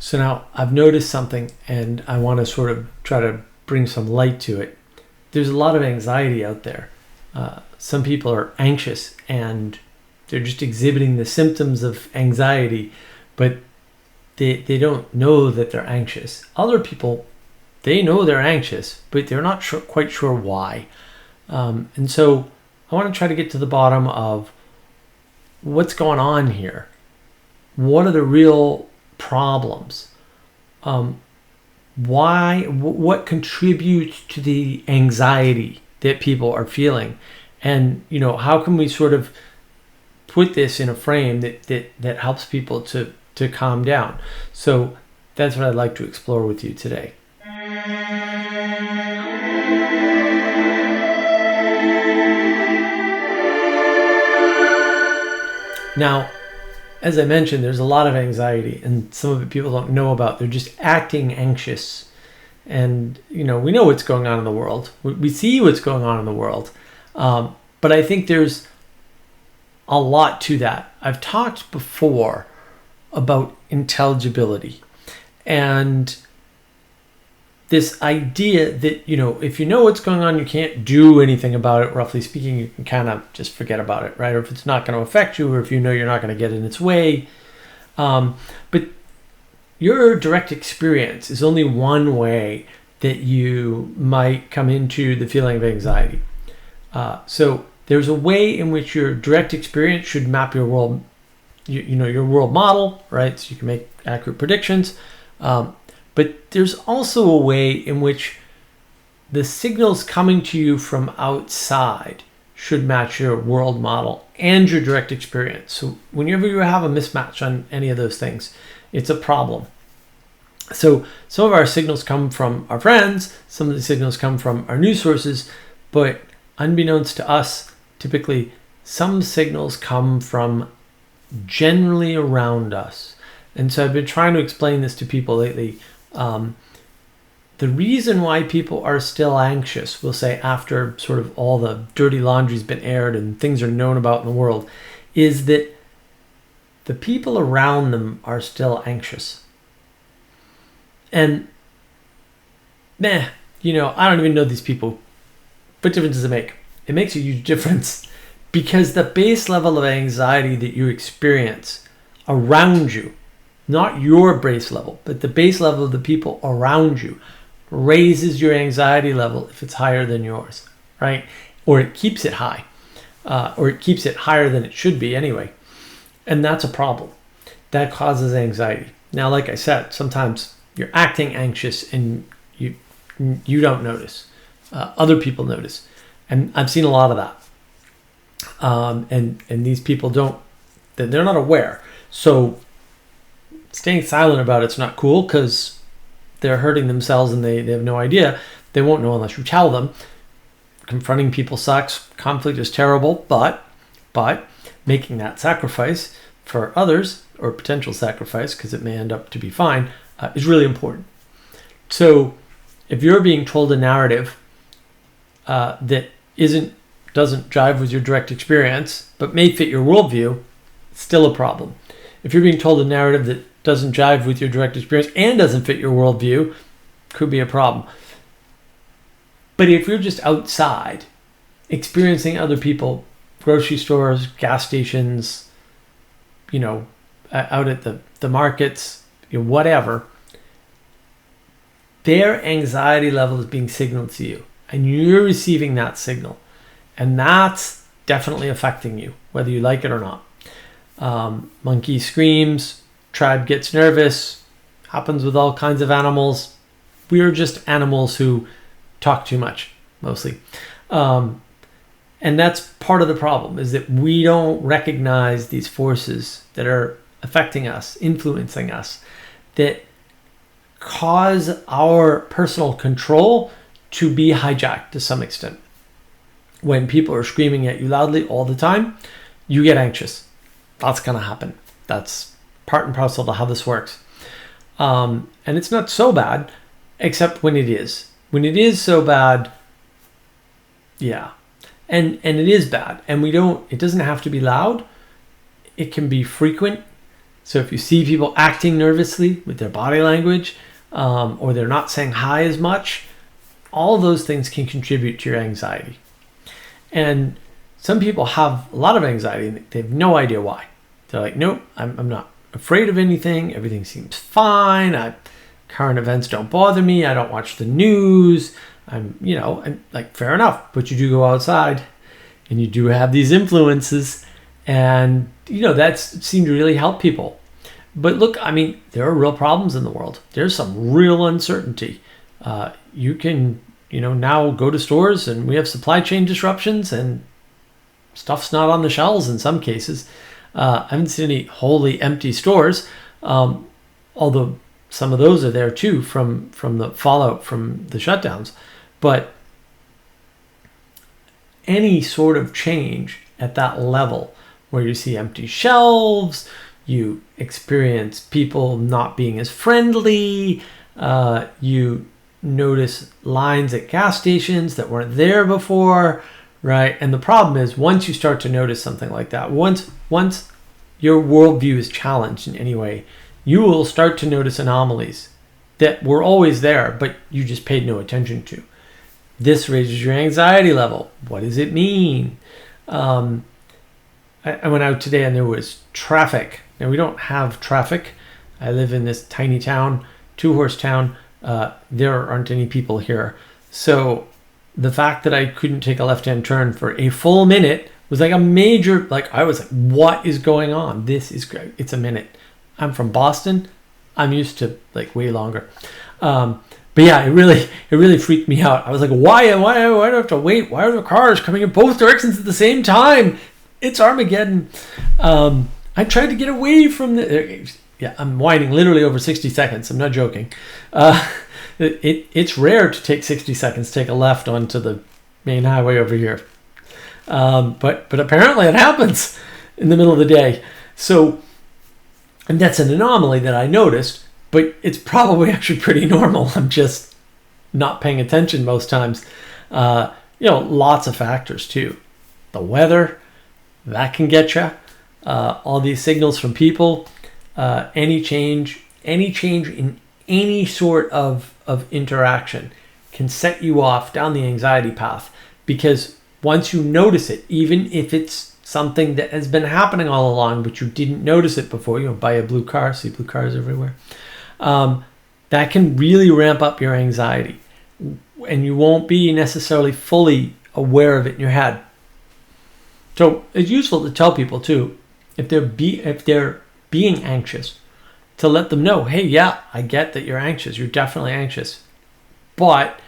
So now I've noticed something and I want to sort of try to bring some light to it. There's a lot of anxiety out there. Some people are anxious and they're just exhibiting the symptoms of anxiety, but they don't know that they're anxious. Other people, they know they're anxious, but they're not quite sure why. And so I want to try to get to the bottom of what's going on here. What are the real problems? What contributes to the anxiety that people are feeling? And, how can we sort of put this in a frame that helps people to calm down? So that's what I'd like to explore with you today. Now, as I mentioned, there's a lot of anxiety, and some of it people don't know about. They're just acting anxious. And, we know what's going on in the world. We see what's going on in the world. But I think there's a lot to that. I've talked before about intelligibility and this idea that, if you know what's going on, you can't do anything about it. Roughly speaking, you can kind of just forget about it, right? Or if it's not going to affect you, or if you know you're not going to get in its way. But your direct experience is only one way that you might come into the feeling of anxiety. So there's a way in which your direct experience should map your world, your world model, right? So you can make accurate predictions. But there's also a way in which the signals coming to you from outside should match your world model and your direct experience. So whenever you have a mismatch on any of those things, it's a problem. So some of our signals come from our friends, some of the signals come from our news sources, but unbeknownst to us, typically some signals come from generally around us. And so I've been trying to explain this to people lately. The reason why people are still anxious, we'll say after sort of all the dirty laundry's been aired and things are known about in the world, is that the people around them are still anxious. And I don't even know these people. What difference does it make? It makes a huge difference, because the base level of anxiety that you experience around you, not your base level, but the base level of the people around you, raises your anxiety level if it's higher than yours, right? Or it keeps it high, or it keeps it higher than it should be anyway. And that's a problem. That causes anxiety. Now, like I said, sometimes you're acting anxious and you don't notice. Other people notice. And I've seen a lot of that. And these people they're not aware. So staying silent about it's not cool, because they're hurting themselves and they have no idea. They won't know unless you tell them. Confronting people sucks. Conflict is terrible, but making that sacrifice for others, or potential sacrifice, because it may end up to be fine, is really important. So if you're being told a narrative that doesn't jive with your direct experience, but may fit your worldview, it's still a problem. If you're being told a narrative that doesn't jive with your direct experience and doesn't fit your worldview, could be a problem. But if you're just outside, experiencing other people, grocery stores, gas stations, out at the markets, whatever, their anxiety level is being signaled to you, and you're receiving that signal, and that's definitely affecting you, whether you like it or not. Monkey screams, tribe gets nervous, happens with all kinds of animals. We are just animals who talk too much, mostly. And that's part of the problem, is that we don't recognize these forces that are affecting us, influencing us, that cause our personal control to be hijacked to some extent. When people are screaming at you loudly all the time, you get anxious. That's going to happen. That's part and parcel to how this works. And it's not so bad, except when it is. When it is so bad, yeah. And it is bad. And it doesn't have to be loud. It can be frequent. So if you see people acting nervously with their body language, or they're not saying hi as much, all those things can contribute to your anxiety. And some people have a lot of anxiety and they have no idea why. They're like, nope, I'm not afraid of anything. Everything seems fine. Current events don't bother me. I don't watch the news. I'm like, fair enough. But you do go outside and you do have these influences, and, that seemed to really help people. But look, there are real problems in the world. There's some real uncertainty. You can, now go to stores and we have supply chain disruptions and stuff's not on the shelves in some cases. I haven't seen any wholly empty stores, although some of those are there too from the fallout from the shutdowns. But any sort of change at that level where you see empty shelves, you experience people not being as friendly, you notice lines at gas stations that weren't there before, right? And the problem is, once you start to notice something like that, once your worldview is challenged in any way, you will start to notice anomalies that were always there, but you just paid no attention to. This raises your anxiety level. What does it mean? I went out today and there was traffic. Now, we don't have traffic. I live in this tiny town, 2-horse town. There aren't any people here. So the fact that I couldn't take a left-hand turn for a full minute was like a major, I was like, what is going on? This is great. It's a minute. I'm from Boston. I'm used to way longer. But yeah, it really freaked me out. I was like, why do I have to wait? Why are there cars coming in both directions at the same time? It's Armageddon. I tried to get away from I'm whining literally over 60 seconds. I'm not joking. It's rare to take 60 seconds, take a left onto the main highway over here. But apparently it happens in the middle of the day. So, and that's an anomaly that I noticed, but it's probably actually pretty normal. I'm just not paying attention most times. Lots of factors too. The weather, that can get you. All these signals from people, any change in any sort of interaction can set you off down the anxiety path, because once you notice it, even if it's something that has been happening all along, but you didn't notice it before, buy a blue car, see blue cars everywhere, that can really ramp up your anxiety, and you won't be necessarily fully aware of it in your head. So it's useful to tell people too, if they're being anxious, to let them know, hey, yeah, I get that you're anxious. You're definitely anxious. But,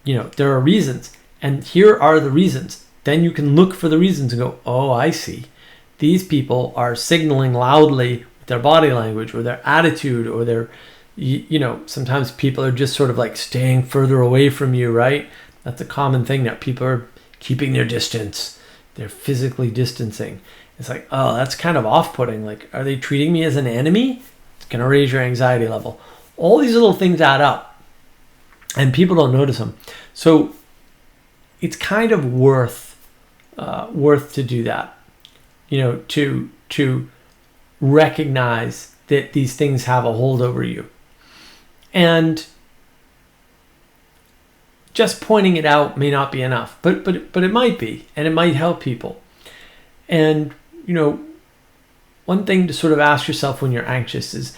there are reasons. And here are the reasons. Then you can look for the reasons and go, oh, I see. These people are signaling loudly with their body language or their attitude, or their, sometimes people are just sort of staying further away from you, right? That's a common thing, that people are keeping their distance. They're physically distancing. It's like, oh, that's kind of off-putting. Are they treating me as an enemy? It's going to raise your anxiety level. All these little things add up, and people don't notice them. So it's kind of worth to do that, to recognize that these things have a hold over you. And just pointing it out may not be enough, but it might be, and it might help people. And, one thing to sort of ask yourself when you're anxious is,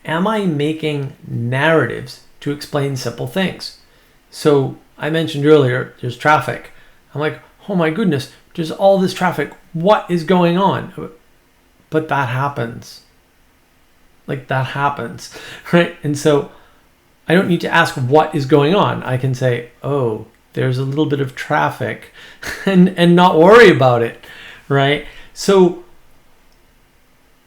am I making narratives to explain simple things? So I mentioned earlier, there's traffic. I'm like, oh my goodness, there's all this traffic. What is going on? But that happens. That happens, right? And so I don't need to ask what is going on. I can say, oh, there's a little bit of traffic and not worry about it, right? So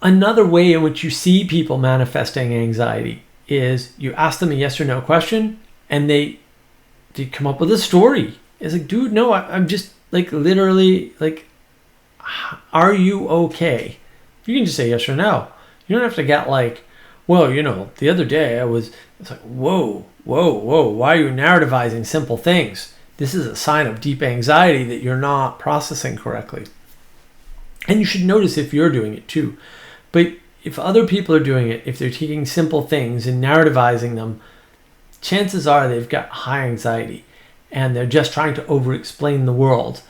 another way in which you see people manifesting anxiety is you ask them a yes or no question and they come up with a story. It's like, dude, no, I'm just literally are you okay? You can just say yes or no. You don't have to get well, the other day it's like, whoa, why are you narrativizing simple things? This is a sign of deep anxiety that you're not processing correctly. And you should notice if you're doing it too. But if other people are doing it, if they're taking simple things and narrativizing them, chances are they've got high anxiety and they're just trying to over-explain the world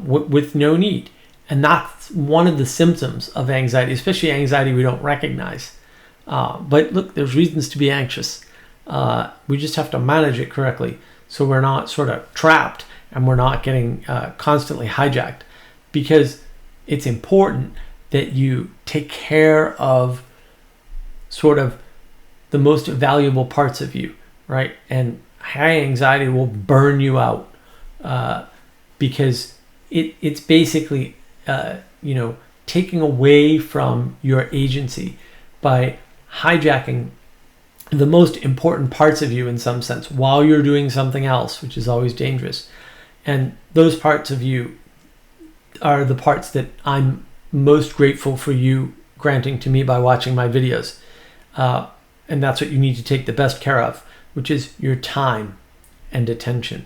with no need. And that's one of the symptoms of anxiety, especially anxiety we don't recognize. But look, there's reasons to be anxious. We just have to manage it correctly so we're not sort of trapped and we're not getting constantly hijacked, because it's important that you take care of sort of the most valuable parts of you, right? And high anxiety will burn you out because it's basically, taking away from your agency by hijacking the most important parts of you in some sense while you're doing something else, which is always dangerous. And those parts of you are the parts that I'm most grateful for you granting to me by watching my videos. And that's what you need to take the best care of, which is your time and attention.